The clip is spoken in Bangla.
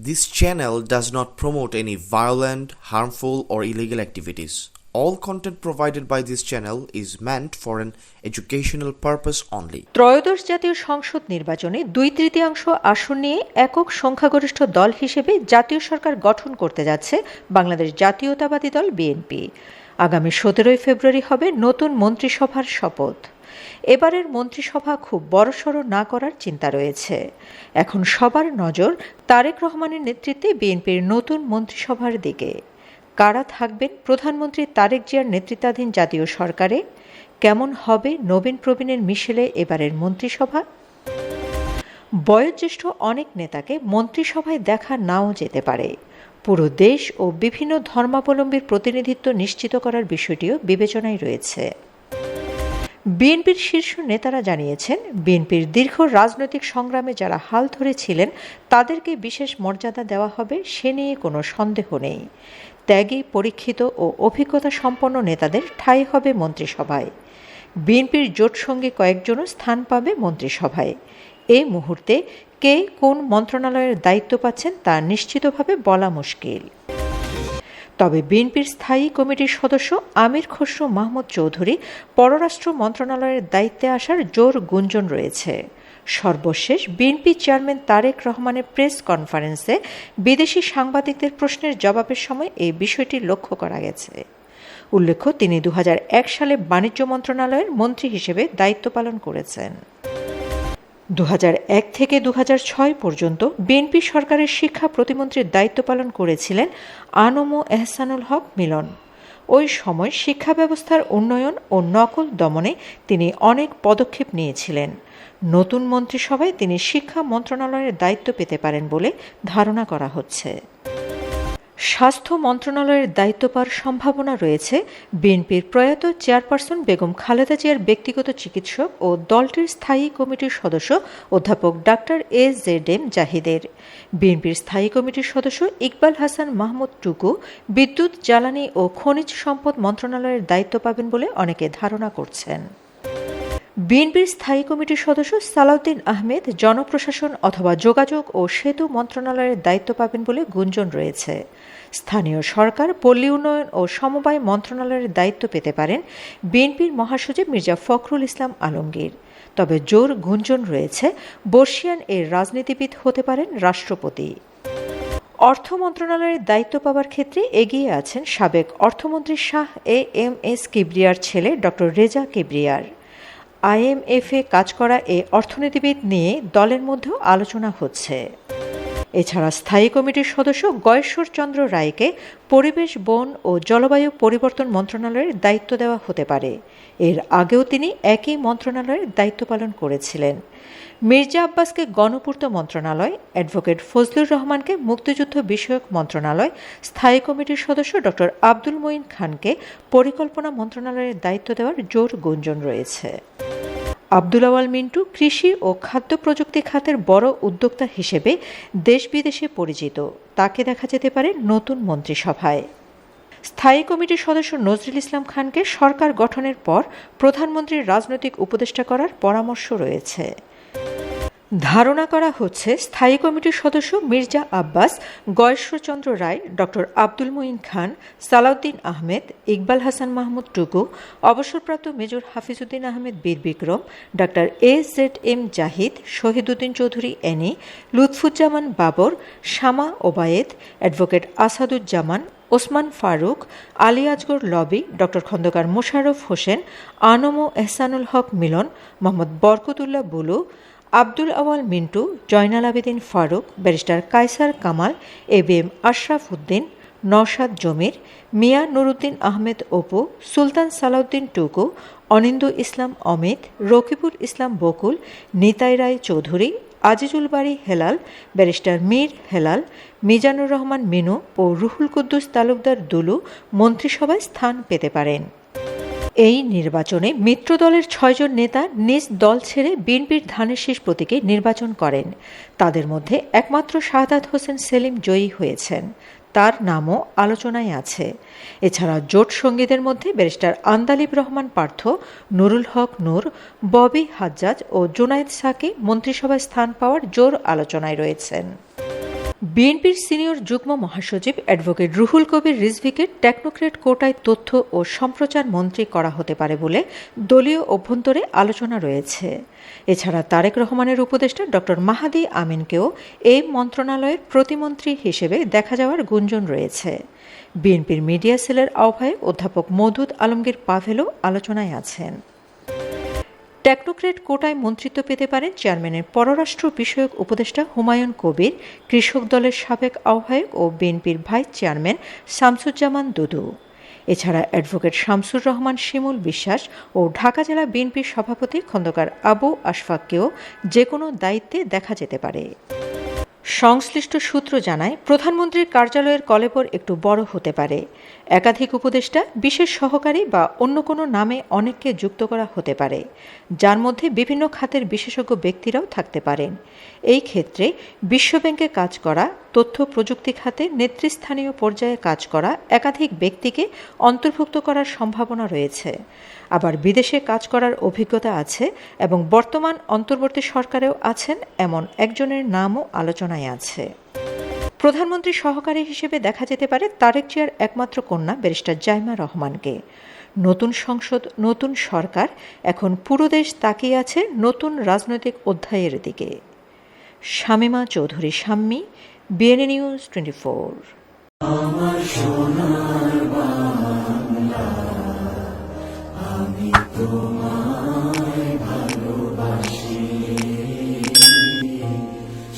This channel does not promote any violent, harmful, or illegal activities. All content provided by this channel is meant for an educational purpose only. ত্রয়োদশ জাতীয় সংসদ নির্বাচনে 2/3 আসন নিয়ে একক সংখ্যাগরিষ্ঠ দল হিসেবে জাতীয় সরকার গঠন করতে যাচ্ছে বাংলাদেশ জাতীয়তাবাদী দল বিএনপি। আগামী 17 ফেব্রুয়ারি হবে নতুন মন্ত্রিসভার শপথ। এবারের মন্ত্রিসভা খুব বড়সড় না করার চিন্তা রয়েছে। এখন সবার নজর তারেক রহমানের নেতৃত্বে বিএনপির নতুন মন্ত্রিসভার দিকে। কারা থাকবেন প্রধানমন্ত্রী তারেক জিয়ার নেতৃত্বাধীন জাতীয় সরকারে? কেমন হবে নবীন প্রবীণের মিশেলে এবারের মন্ত্রিসভা? বয়োজ্যেষ্ঠ অনেক নেতাকে মন্ত্রিসভায় দেখা নাও যেতে পারে। পুরো দেশ ও বিভিন্ন ধর্মাবলম্বীর প্রতিনিধিত্ব নিশ্চিত করার বিষয়টিও বিবেচনায় রয়েছে। বিএনপির শীর্ষ নেতারা জানিয়েছেন, বিএনপির দীর্ঘ রাজনৈতিক সংগ্রামে যারা হাল ধরেছিলেন তাদেরকে বিশেষ মর্যাদা দেওয়া হবে, সে নিয়ে কোনো সন্দেহ নেই। ত্যাগী, পরীক্ষিত ও অভিজ্ঞতা সম্পন্ন নেতাদের ঠাঁই হবে মন্ত্রিসভায়। বিএনপির জোটসঙ্গী কয়েকজনও স্থান পাবে মন্ত্রিসভায়। এই মুহূর্তে কে কোন মন্ত্রণালয়ের দায়িত্ব পাচ্ছেন তা নিশ্চিতভাবে বলা মুশকিল। তবে বিএনপির স্থায়ী কমিটির সদস্য আমির খসরু মাহমুদ চৌধুরী পররাষ্ট্র মন্ত্রণালয়ের দায়িত্বে আসার জোর গুঞ্জন রয়েছে। সর্বশেষ বিএনপি চেয়ারম্যান তারেক রহমানের প্রেস কনফারেন্সে বিদেশি সাংবাদিকদের প্রশ্নের জবাবের সময় এই বিষয়টি লক্ষ্য করা গেছে। উল্লেখ্য, তিনি 2001 সালে বাণিজ্য মন্ত্রণালয়ের মন্ত্রী হিসেবে দায়িত্ব পালন করেছেন। 2001 থেকে 2006 পর্যন্ত বিএনপি সরকারের শিক্ষা প্রতিমন্ত্রীর দায়িত্ব পালন করেছিলেন আনম এহসানুল হক মিলন। ওই সময় শিক্ষা ব্যবস্থার উন্নয়ন ও নকল দমনে তিনি অনেক পদক্ষেপ নিয়েছিলেন। নতুন মন্ত্রিসভায় তিনি শিক্ষা মন্ত্রণালয়ের দায়িত্ব পেতে পারেন বলে ধারণা করা হচ্ছে। স্বাস্থ্য মন্ত্রণালয়ের দায়িত্ব পাওয়ার সম্ভাবনা রয়েছে বিএনপির প্রয়াত চেয়ারপারসন বেগম খালেদা জিয়ার ব্যক্তিগত চিকিৎসক ও দলটির স্থায়ী কমিটির সদস্য অধ্যাপক ডাক্তার AZM জাহিদের। বিএনপির স্থায়ী কমিটির সদস্য ইকবাল হাসান মাহমুদ টুকু বিদ্যুৎ, জ্বালানি ও খনিজ সম্পদ মন্ত্রণালয়ের দায়িত্ব পাবেন বলে অনেকে ধারণা করছেন। বিএনপির স্থায়ী কমিটির সদস্য সালাউদ্দিন আহমেদ জনপ্রশাসন অথবা যোগাযোগ ও সেতু মন্ত্রণালয়ের দায়িত্ব পাবেন বলে গুঞ্জন রয়েছে। স্থানীয় সরকার, পল্লী উন্নয়ন ও সমবায় মন্ত্রণালয়ের দায়িত্ব পেতে পারেন বিএনপির মহাসচিব মির্জা ফখরুল ইসলাম আলমগীর। তবে জোর গুঞ্জন রয়েছে বর্ষিয়ান এর রাজনীতিবিদ হতে পারেন রাষ্ট্রপতি। অর্থ মন্ত্রণালয়ের দায়িত্ব পাওয়ার ক্ষেত্রে এগিয়ে আছেন সাবেক অর্থমন্ত্রী শাহ AMS কিবরিয়ার ছেলে ডক্টর রেজা কিবরিয়ার। IMF-এ কাজ করা এই অর্থনীতিবিদ নিয়ে দলের মধ্যেও আলোচনা হচ্ছে। এছাড়া স্থায়ী কমিটির সদস্য গয়েশ্বর চন্দ্র রায়কে পরিবেশ, বন ও জলবায়ু পরিবর্তন মন্ত্রণালয়ের দায়িত্ব দেওয়া হতে পারে। এর আগেও তিনি একই মন্ত্রণালয়ের দায়িত্ব পালন করেছিলেন। মির্জা আব্বাসকে গণপূর্ত মন্ত্রণালয়, অ্যাডভোকেট ফজলুর রহমানকে মুক্তিযুদ্ধ বিষয়ক মন্ত্রণালয়, স্থায়ী কমিটির সদস্য ডক্টর আব্দুল মঈন খানকে পরিকল্পনা মন্ত্রণালয়ের দায়িত্ব দেওয়ার জোর গুঞ্জন রয়েছে। আব্দুল আওয়াল মিন্টু কৃষি ও খাদ্য প্রযুক্তি খাতের বড় উদ্যোক্তা হিসেবে দেশ বিদেশে পরিচিত। তাকে দেখা যেতে পারে নতুন মন্ত্রিসভায়। স্থায়ী কমিটির সদস্য নজরুল ইসলাম খানকে সরকার গঠনের পর প্রধানমন্ত্রীর রাজনৈতিক উপদেষ্টা করার পরামর্শ রয়েছে। ধারণা করা হচ্ছে স্থায়ী কমিটির সদস্য মির্জা আব্বাস, গয়েশ্বরচন্দ্র রায়, ডক্টর আব্দুল মঈন খান, সালাউদ্দিন আহমেদ, ইকবাল হাসান মাহমুদ টুকু, অবসরপ্রাপ্ত মেজর হাফিজউদ্দিন আহমেদ বীর বিক্রম, ডাক্তার AZM Zahid, Shahiduddin Chowdhury Ani, Lutfuzzaman Babar, Shama Obaed, advocate Asaduzzaman, Osman Faruk, Ali Asgar Lobi, doctor Khandaker Mosharraf Hossain, ANM Ehsanul Haque Milon, Mohammad Barkatullah Bulu, Abdul Awal Mintu, Zainal Abedin Faruk, barrister Kaiser Kamal, ABM Ashraf Uddin, Nawshad Zamir, Mia Nuruddin Ahmed Apu, সুলতান সালাউদ্দিন টুকু, অনিন্দু ইসলাম অমিত, রকিবুল ইসলাম বকুল, নিতাই রায় চৌধুরী, আজিজুল বারী হেলাল, ব্যারিস্টার মীর হেলাল, মিজানুর রহমান মিনু ও রুহুল কুদ্দুস তালুকদার দুলু মন্ত্রিসভায় স্থান পেতে পারেন। এই নির্বাচনে মিত্র দলের 6 জন নেতা নিজ দল ছেড়ে বিএনপির ধানের শীষ প্রতীকে নির্বাচন করেন। তাদের মধ্যে একমাত্র শাহাদাত হোসেন সেলিম জয়ী হয়েছেন। তার নামও আলোচনায় আছে। এছাড়া জোট সঙ্গীদের মধ্যে ব্যারিস্টার আন্দালিব রহমান পার্থ, নুরুল হক নূর, ববি হাজ্জাজ ও জুনায়েদ সাকি মন্ত্রিসভায় স্থান পাওয়ার জোর আলোচনায় রয়েছেন। বিএনপির সিনিয়র যুগ্ম মহাসচিব অ্যাডভোকেট রুহুল কবির রিজভীকে টেকনোক্রেট কোটায় তথ্য ও সম্প্রচার মন্ত্রী করা হতে পারে বলে দলীয় অভ্যন্তরে আলোচনা রয়েছে। এছাড়া তারেক রহমানের উপদেষ্টা ডক্টর মাহাদি আমিনকেও এই মন্ত্রণালয়ের প্রতিমন্ত্রী হিসেবে দেখা যাওয়ার গুঞ্জন রয়েছে। বিএনপির মিডিয়া সেলের আহ্বায়ক অধ্যাপক মওদুদ আলমগীর পাভেলও আলোচনায় আছেন। টেকনোক্রেট কোটায় মন্ত্রিত্ব পেতে পারেন চেয়ারম্যানের পররাষ্ট্র বিষয়ক উপদেষ্টা হুমায়ুন কবির, কৃষক দলের সাবেক আহ্বায়ক ও বিএনপির ভাইস চেয়ারম্যান শামসুজ্জামান দুদু। এছাড়া অ্যাডভোকেট শামসুর রহমান শিমুল বিশ্বাস ও ঢাকা জেলা বিএনপির সভাপতি খন্দকার আবু আশফাককেও যে কোনো দায়িত্বে দেখা যেতে পারে। সংশ্লিষ্ট সূত্র জানায়, প্রধানমন্ত্রীর কার্যালয়ের কলেবর একটু বড় হতে পারে। একাধিক উপদেষ্টা, বিশেষ সহকারী বা অন্য কোনো নামে অনেককে যুক্ত করা হতে পারে, যার মধ্যে বিভিন্ন খাতের বিশেষজ্ঞ ব্যক্তিরাও থাকতে পারেন। এই ক্ষেত্রে বিশ্বব্যাংকে কাজ করা, তথ্য প্রযুক্তি খাতে নেতৃস্থানীয় পর্যায়ে কাজ করা একাধিক ব্যক্তিকে অন্তর্ভুক্ত করার সম্ভাবনা রয়েছে। আবার বিদেশে কাজ করার অভিজ্ঞতা আছে এবং বর্তমান অন্তর্বর্তী সরকারেও আছেন এমন একজনের নামও আলোচনায় আছে। প্রধানমন্ত্রী সহকারী হিসেবে দেখা যেতে পারে তারেক জিয়ার একমাত্র কন্যা ব্যারিস্টার জাইমা রহমানকে। নতুন সংসদ, নতুন সরকার, এখন পুরো দেশ তাকিয়ে আছে নতুন রাজনৈতিক অধ্যায়ের দিকে। Shamima Chowdhury Shammi, BNA news 24। আমার সোনার বাংলা, আমি তোমার